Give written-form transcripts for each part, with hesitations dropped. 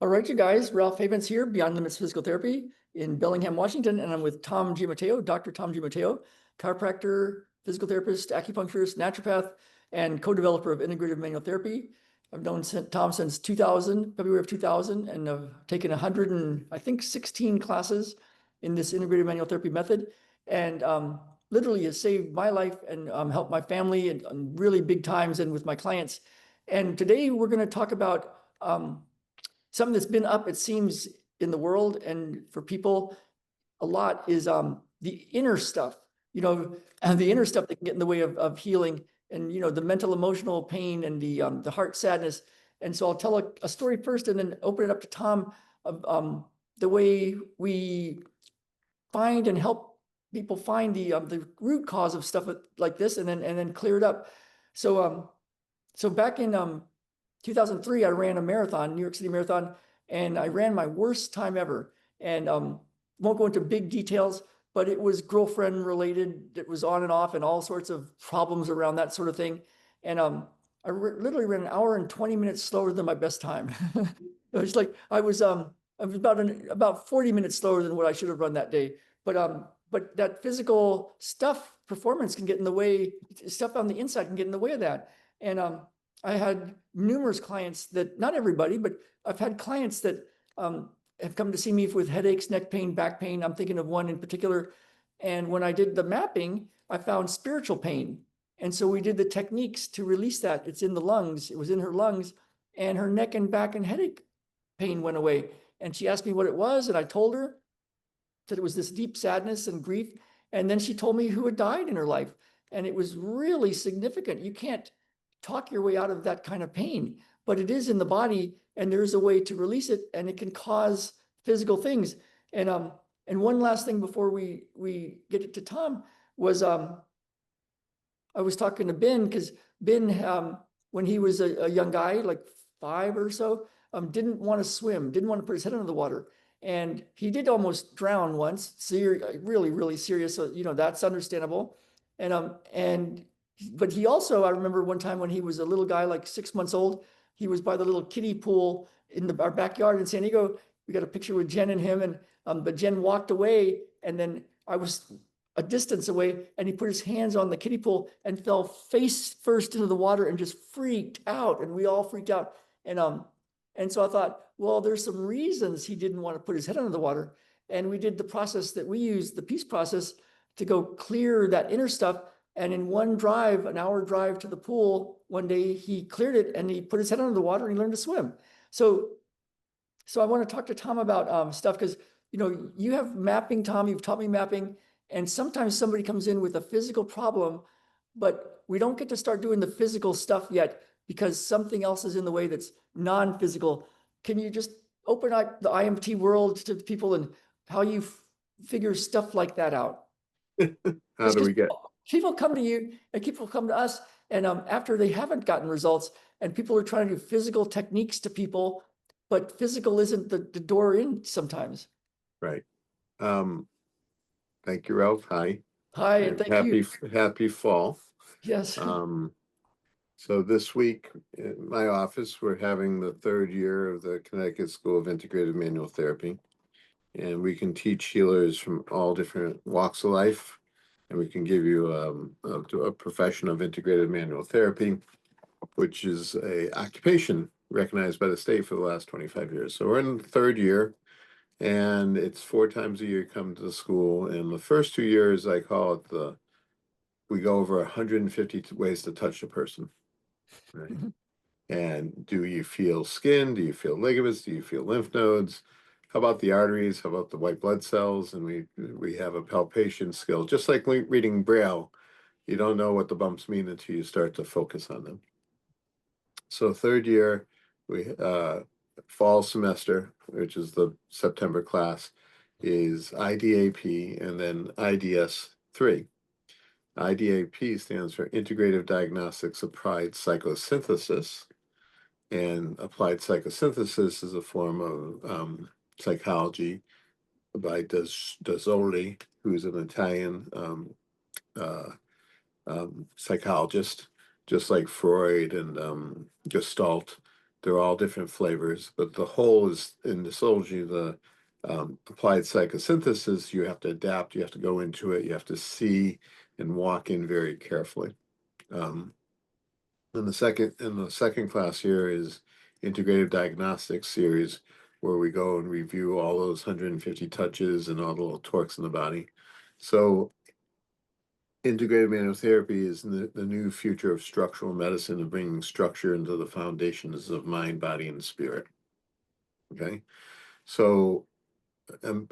All right, you guys, Ralph Havens here, Beyond Limits Physical Therapy in Bellingham, Washington, and I'm with Tom Gimateo, Dr. Tom Gimateo, chiropractor, physical therapist, acupuncturist, naturopath, and co-developer of Integrative Manual Therapy. I've known Tom since 2000, February of 2000, and I've taken 100 and I think 16 classes in this Integrative Manual Therapy method, and literally has saved my life and helped my family and really big times and with my clients. And today we're going to talk about something that's been up, it seems, in the world and for people a lot is the inner stuff, and the inner stuff that can get in the way of healing, and the mental emotional pain and the heart sadness. And so I'll tell a story first and then open it up to Tom of the way we find and help people find the root cause of stuff like this, and then clear it up. So back in 2003, I ran a marathon, New York City Marathon, and I ran my worst time ever. And won't go into big details, but it was girlfriend related. It was on and off and all sorts of problems around that sort of thing. And I literally ran an hour and 20 minutes slower than my best time. It was like I was about 40 minutes slower than what I should have run that day. But that physical stuff, performance can get in the way, stuff on the inside can get in the way of that. And I had numerous clients that, not everybody, but I've had clients that have come to see me with headaches, neck pain, back pain. I'm thinking of one in particular. And when I did the mapping, I found spiritual pain. And so we did the techniques to release that. It's in the lungs. It was in her lungs, and her neck and back and headache pain went away. And she asked me what it was, and I told her that it was this deep sadness and grief. And then she told me who had died in her life. And it was really significant. You can't talk your way out of that kind of pain, but it is in the body, and there's a way to release it, and it can cause physical things. And one last thing before we get it to Tom was I was talking to Ben, because Ben, when he was a young guy, like 5 or so, didn't want to swim, didn't want to put his head under the water. And he did almost drown once, really, really serious. So, that's understandable. But he also, I remember one time when he was a little guy, like 6 months old, he was by the little kiddie pool in our backyard in San Diego. We got a picture with Jen and him, but Jen walked away, and then I was a distance away, and he put his hands on the kiddie pool and fell face first into the water and just freaked out, and we all freaked out. And so I thought, well, there's some reasons he didn't want to put his head under the water. And we did the process that we use, the peace process, to go clear that inner stuff. And in one drive, an hour drive to the pool, one day he cleared it and he put his head under the water and he learned to swim. So I want to talk to Tom about stuff, because you have mapping, Tom. You've taught me mapping, and sometimes somebody comes in with a physical problem, but we don't get to start doing the physical stuff yet because something else is in the way that's non-physical. Can you just open up the IMT world to people and how you figure stuff like that out? How do we get? People come to you and people come to us, and after they haven't gotten results, and people are trying to do physical techniques to people, but physical isn't the door in sometimes. Right. Thank you, Ralph. Hi. Hi, and thank you. Happy fall. Yes. So this week in my office, we're having the 3rd year of the Connecticut School of Integrative Manual Therapy. And we can teach healers from all different walks of life. And we can give you a profession of integrative manual therapy, which is a occupation recognized by the state for the last 25 years. So we're in the 3rd year, and it's 4 times a year come to the school. And the first 2 years, I call it we go over 150 ways to touch a person. Right? And do you feel skin? Do you feel ligaments? Do you feel lymph nodes? How about the arteries? How about the white blood cells? And we have a palpation skill, just like reading Braille. You don't know what the bumps mean until you start to focus on them. So 3rd year, we fall semester, which is the September class, is IDAP and then IDS 3. IDAP stands for Integrative Diagnostics Applied Psychosynthesis. And applied psychosynthesis is a form of psychology by Dazzoli, who's an Italian psychologist, just like Freud and Gestalt They're all different flavors, but the whole is in Disology, the applied psychosynthesis. You have to adapt, you have to go into it, you have to see and walk in very carefully. And the second class here is Integrative Diagnostics series, where we go and review all those 150 touches and all the little torques in the body. So integrative manual therapy is the new future of structural medicine and bringing structure into the foundations of mind, body, and spirit. Okay, so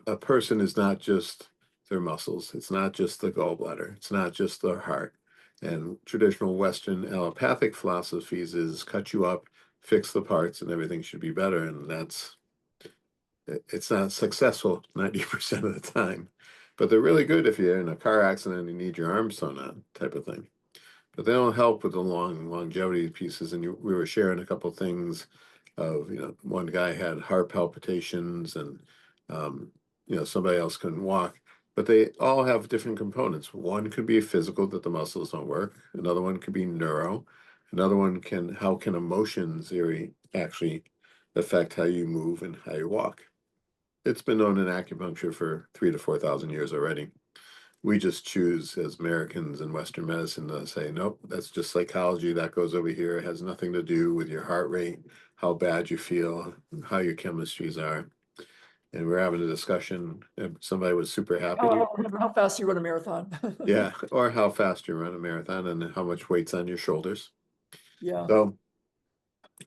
a person is not just their muscles, it's not just the gallbladder, it's not just their heart. And traditional Western allopathic philosophies is cut you up, fix the parts, and everything should be better. And it's not successful 90% of the time. But they're really good if you're in a car accident and you need your arm sewn on, type of thing. But they don't help with the longevity pieces. And we were sharing a couple things of, one guy had heart palpitations and, somebody else couldn't walk. But they all have different components. One could be physical, that the muscles don't work. Another one could be neuro. Another one how can emotions actually affect how you move and how you walk? It's been known in acupuncture for 3,000 to 4,000 years already. We just choose as Americans in Western medicine to say, nope, that's just psychology. That goes over here. It has nothing to do with your heart rate, how bad you feel, how your chemistries are. And we're having a discussion. And somebody was super happy. How fast you run a marathon. Yeah, or how fast you run a marathon and how much weight's on your shoulders. Yeah. So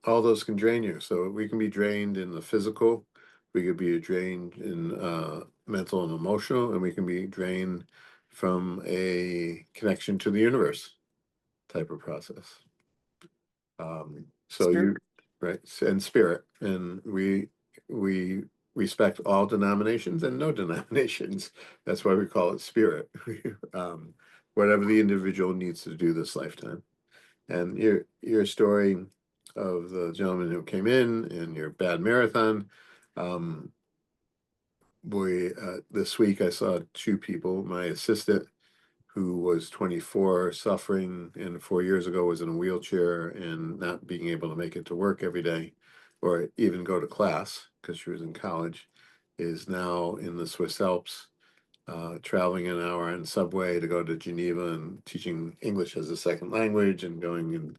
all those can drain you. So we can be drained in the physical, we could be drained in mental and emotional, and we can be drained from a connection to the universe type of process. So Spirit. right, and spirit, and we respect all denominations and no denominations. That's why we call it spirit. Whatever the individual needs to do this lifetime. And your story of the gentleman who came in and your bad marathon, this week I saw two people. My assistant, who was 24, suffering, and 4 years ago was in a wheelchair and not being able to make it to work every day or even go to class because she was in college, is now in the Swiss Alps, traveling an hour on subway to go to Geneva and teaching English as a second language and going in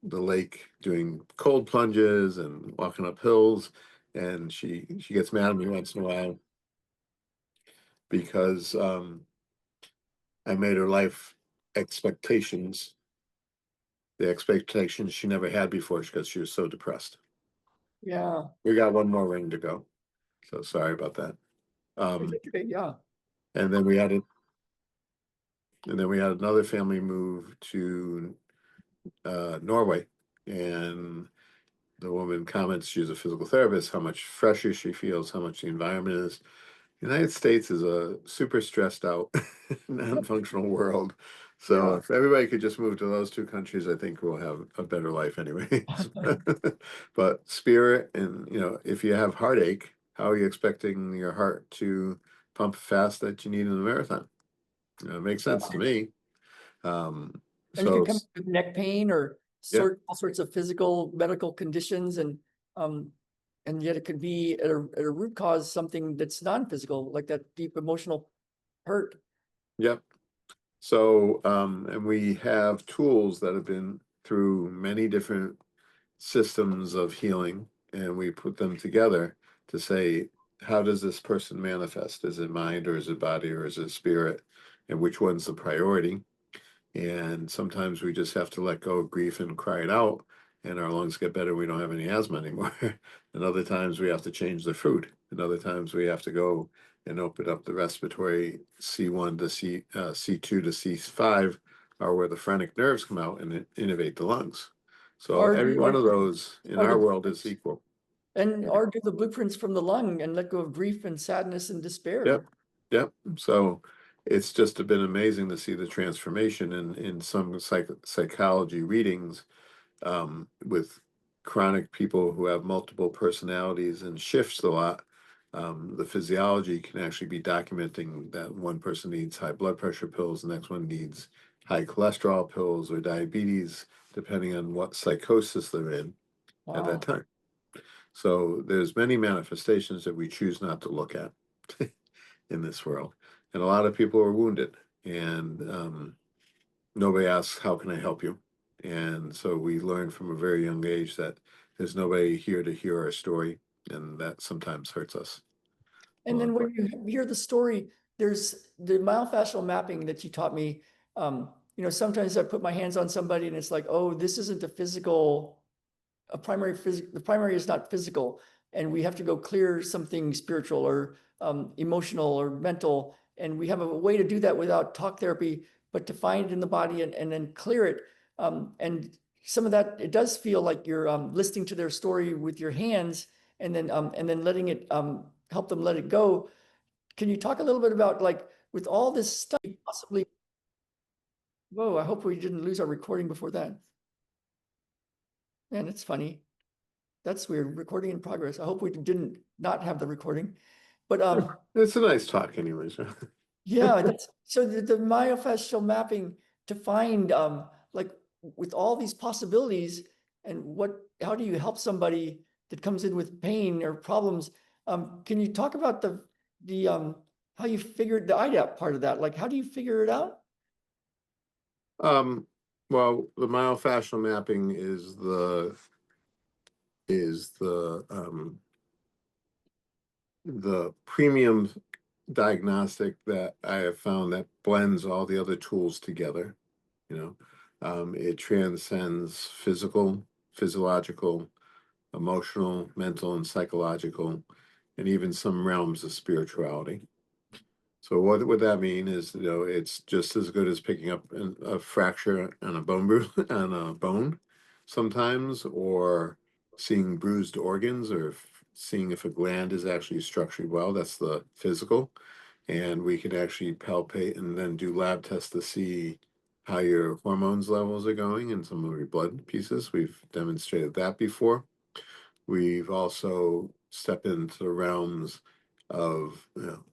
the lake doing cold plunges and walking up hills. And she gets mad at me once in a while because I made her life expectations, the expectations she never had before because she was so depressed. Yeah. We got one more ring to go. So sorry about that. Yeah. And then we had another family move to Norway, and the woman comments, she's a physical therapist, how much fresher she feels, how much the environment is. The United States is a super stressed out, non-functional world. So Yeah. if everybody could just move to those two countries, I think we'll have a better life anyway. But spirit, and if you have heartache, how are you expecting your heart to pump fast that you need in a marathon? It makes sense to me. And you can So come with neck pain or yeah, all sorts of physical medical conditions, um and yet it could be at a root cause something that's non-physical, like that deep emotional hurt. yeah. So and we have tools that have been through many different systems of healing, and we put them together to say, how does this person manifest? Is it mind, or is it body, or is it spirit? And which one's the priority? And sometimes we just have to let go of grief and cry it out, and our lungs get better. We don't have any asthma anymore. And other times we have to change the food. And other times we have to go and open up the respiratory C1 to C2 to C5, are where the phrenic nerves come out and innervate the lungs. So Or every one of those in or our the world is equal. or do the blueprints from the lung and let go of grief and sadness and despair. Yep. Yep. So it's just been amazing to see the transformation in some psychology readings, with chronic people who have multiple personalities and shifts a lot. The physiology can actually be documenting that one person needs high blood pressure pills, the next one needs high cholesterol pills or diabetes, depending on what psychosis they're in. at that Wow. time. So there's many manifestations that we choose not to look at in this world. And a lot of people are wounded, and nobody asks, how can I help you? And so we learn from a very young age that there's nobody here to hear our story, and that sometimes hurts us. And then when you hear the story, there's the myofascial mapping that you taught me. Sometimes I put my hands on somebody and it's like, oh, this isn't the primary is not physical, and we have to go clear something spiritual or emotional or mental. And we have a way to do that without talk therapy, but to find it in the body and then clear it. And some of that, it does feel like you're listening to their story with your hands and then letting it help them let it go. Can you talk a little bit about, like, with all this stuff, possibly, whoa, I hope we didn't lose our recording before that. Man, it's funny. That's weird. Recording in progress. I hope we didn't not have the recording. But It's a nice talk anyways. yeah, that's so the myofascial mapping to find like with all these possibilities and how do you help somebody that comes in with pain or problems? Can you talk about the how you figured the IDAP part of that? Like, how do you figure it out? Well, the myofascial mapping is the premium diagnostic that I have found that blends all the other tools together. It transcends physiological, emotional, mental, and psychological, and even some realms of spirituality. So what would that mean is, it's just as good as picking up a fracture on a on a bone sometimes, or seeing bruised organs, or seeing if a gland is actually structured well. That's the physical. And we can actually palpate and then do lab tests to see how your hormones levels are going in some of your blood pieces. We've demonstrated that before. We've also stepped into the realms of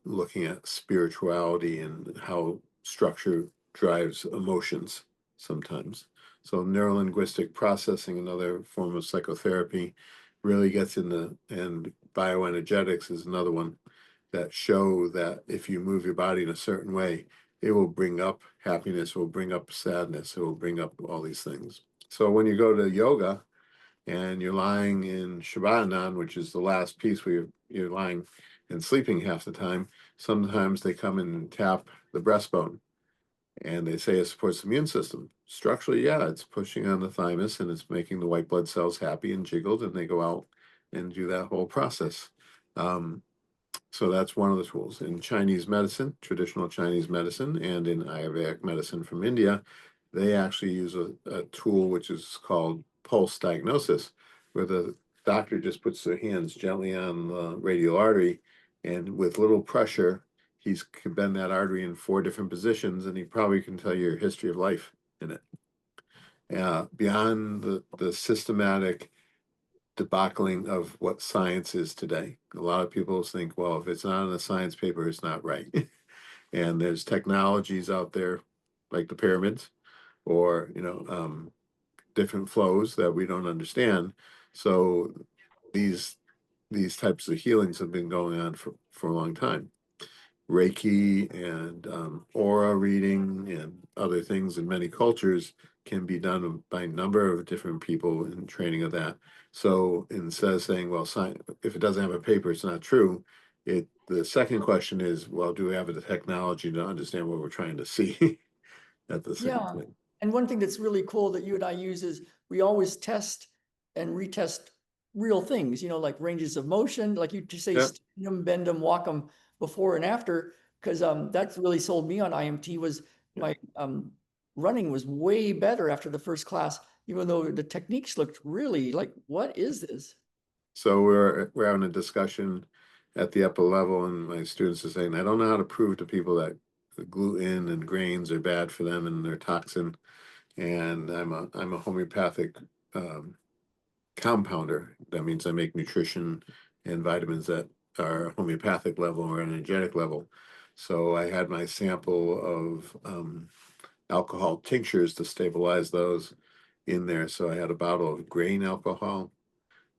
looking at spirituality and how structure drives emotions sometimes. So neurolinguistic processing, another form of psychotherapy, really gets and bioenergetics is another one that show that if you move your body in a certain way, it will bring up happiness, it will bring up sadness, it will bring up all these things. So when you go to yoga, and you're lying in Shavasana, which is the last piece where you're lying and sleeping half the time, sometimes they come in and tap the breastbone and they say it supports the immune system. Structurally, yeah, it's pushing on the thymus and it's making the white blood cells happy and jiggled, and they go out and do that whole process. So that's one of the tools. In Chinese medicine, traditional Chinese medicine, and in Ayurvedic medicine from India, they actually use a tool which is called pulse diagnosis, where the doctor just puts their hands gently on the radial artery, and with little pressure, he can bend that artery in 4 different positions, and he probably can tell you your history of life in it. Beyond the systematic debacling of what science is today. A lot of people think, well, if it's not in a science paper, it's not right. And there's technologies out there like the pyramids, or different flows that we don't understand. So these types of healings have been going on for a long time. Reiki and aura reading and other things in many cultures can be done by a number of different people in training of that. So instead of saying, well, if it doesn't have a paper, it's not true. The second question is, well, do we have the technology to understand what we're trying to see at the same Yeah. time? And one thing that's really cool that you and I use is we always test and retest real things, like ranges of motion, like you just say, Yeah. stand them, bend them, walk them before and after, because that's really sold me on IMT was Yeah. my running was way better after the first class, even though the techniques looked really like, what is this? So we're having a discussion at the upper level, and my students are saying, I don't know how to prove to people that the gluten and grains are bad for them and they're toxin. And I'm a homeopathic compounder. That means I make nutrition and vitamins that are homeopathic level or energetic level. So I had my sample of alcohol tinctures to stabilize those in there. So I had a bottle of grain alcohol,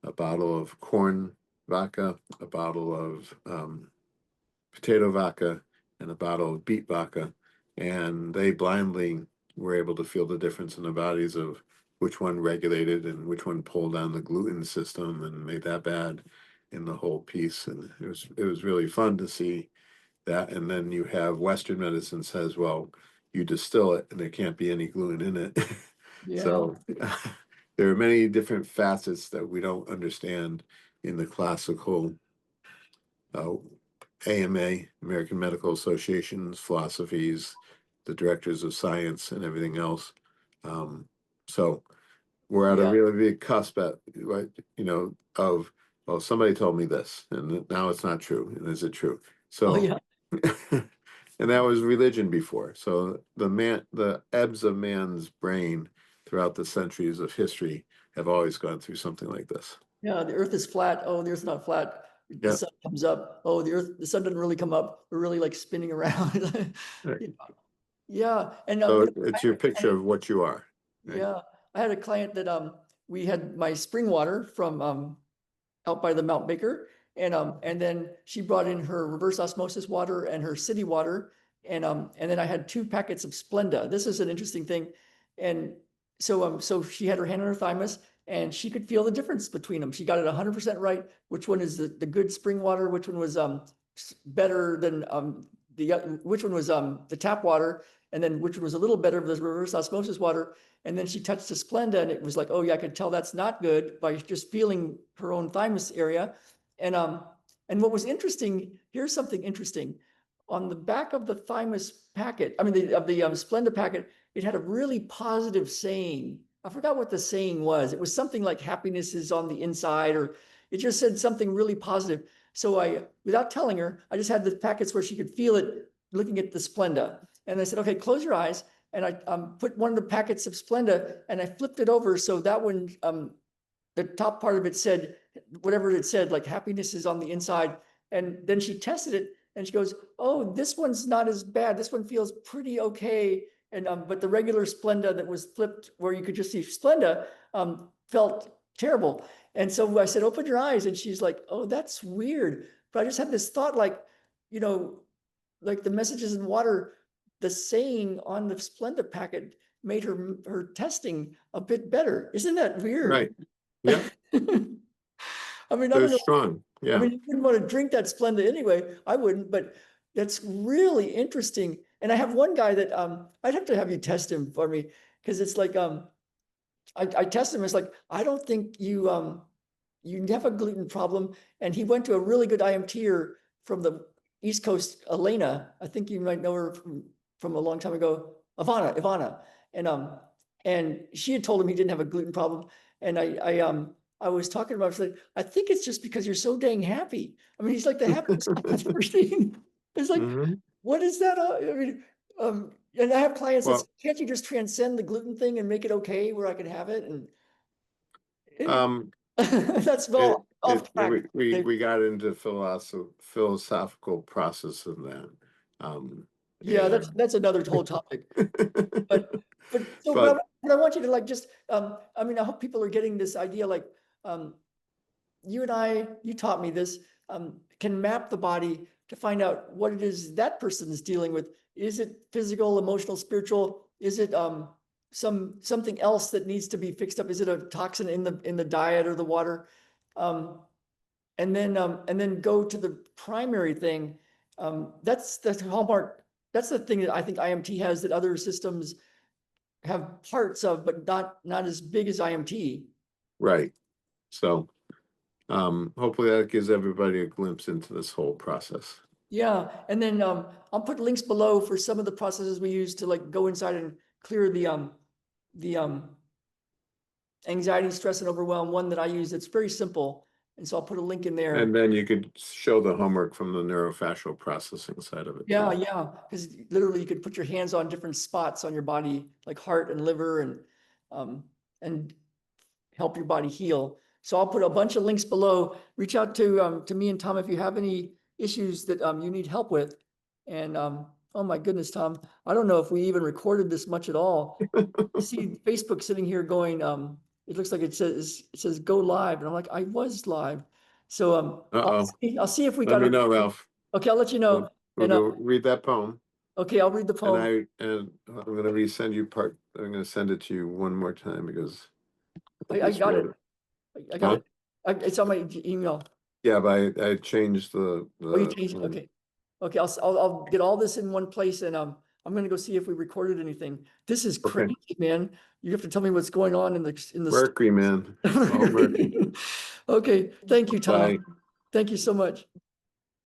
a bottle of corn vodka, a bottle of potato vodka, and a bottle of beet vodka, and they blindly were able to feel the difference in the bodies of which one regulated and which one pulled down the gluten system and made that bad in the whole piece. And it was really fun to see that. And then you have Western medicine says, well, you distill it and there can't be any gluten in it. Yeah. So there are many different facets that we don't understand in the classical AMA, American Medical Association's philosophies, the directors of science and everything else. So we're at a Yeah. really big cusp at, right, of, well, somebody told me this and now it's not true. And is it true? Oh, So, yeah. and that was religion before. So the ebbs of man's brain throughout the centuries of history have always gone through something like this. Yeah, the earth is flat. Oh, the earth's not flat. The Yeah. sun comes up. Oh, the sun doesn't really come up. We're really like spinning around. Right. Yeah. Yeah. And So it's your picture of what you are. Right. yeah, I had a client that we had my spring water from out by the Mount Baker, and then she brought in her reverse osmosis water and her city water, and then I had 2 packets of Splenda. This is an interesting thing, and so she had her hand on her thymus, and she could feel the difference between them. She got it 100% right. Which one is the good spring water? Which one was better than which one was the tap water, and then which one was a little better the reverse osmosis water. And then she touched the Splenda and it was like, oh yeah, I could tell that's not good by just feeling her own thymus area. And what was interesting, here's something interesting. On the back of the thymus packet, I mean, of the Splenda packet, it had a really positive saying. I forgot what the saying was. It was something like happiness is on the inside, or it just said something really positive. So I, without telling her, I just had the packets where she could feel it looking at the Splenda. And I said, okay, close your eyes. And I put one of the packets of Splenda and I flipped it over. So that one, the top part of it said, whatever it said, like happiness is on the inside. And then she tested it and she goes, oh, this one's not as bad. This one feels pretty okay. And, but the regular Splenda that was flipped where you could just see Splenda felt terrible. And so I said, open your eyes. And she's like, oh, that's weird. But I just had this thought, like, like the messages in water, the saying on the Splenda packet made her testing a bit better. Isn't that weird? Right. Yeah. I mean, I They're don't know. strong. I Yeah. mean, you wouldn't want to drink that Splenda anyway. I wouldn't, but that's really interesting. And I have one guy that I'd have to have you test him for me, because it's like I test him. It's like, I don't think you have a gluten problem. And he went to a really good IMTer from the East Coast, Elena. I think you might know her from a long time ago, Ivana. And she had told him he didn't have a gluten problem. And I was talking about, I was like, I think it's just because you're so dang happy. I mean, he's like the happiest guy I've ever seen. It's like, Mhm. what is that? I mean, and I have clients that say, Well, can't you just transcend the gluten thing and make it okay where I can have it? And um, that's all off track. we got into philosophical process of that. Yeah, And that's another whole topic. But so but what I want you to like just I mean, I hope people are getting this idea, like you and I, you taught me this, can map the body to find out what it is that person is dealing with. Is it physical, emotional, spiritual? Is it something else that needs to be fixed up? Is it a toxin in the diet or the water? And then go to the primary thing. That's the hallmark. That's the thing that I think IMT has that other systems have parts of, but not as big as IMT. right. So hopefully that gives everybody a glimpse into this whole process. Yeah, and then I'll put links below for some of the processes we use to like go inside and clear the anxiety, stress, and overwhelm. One that I use that's very simple, and so I'll put a link in there. And then you could show the homework from the neurofascial processing side of it. Yeah, too. yeah, because literally you could put your hands on different spots on your body, like heart and liver, and help your body heal. So I'll put a bunch of links below. Reach out to me and Tom if you have any issues that you need help with. And oh my goodness, Tom, I don't know if we even recorded this much at all. I see Facebook sitting here going, it looks like it says go live, and I'm like, I was live. So Uh-oh. I'll see if we Let got me it. know, Ralph. Okay, I'll let you know. We'll And go read that poem. okay, I'll read the And poem. I'm gonna resend you I'm gonna send it to you one more time because I got it. I got Huh? it. It's on my email. Yeah, but I changed the Oh, you changed it? Okay. Okay, I'll get all this in one place, and I'm gonna go see if we recorded anything. This is Okay. crazy, man. You have to tell me what's going on in the Mercury, man. All Mercury. Okay, thank you, Tom. Bye. Thank you so much.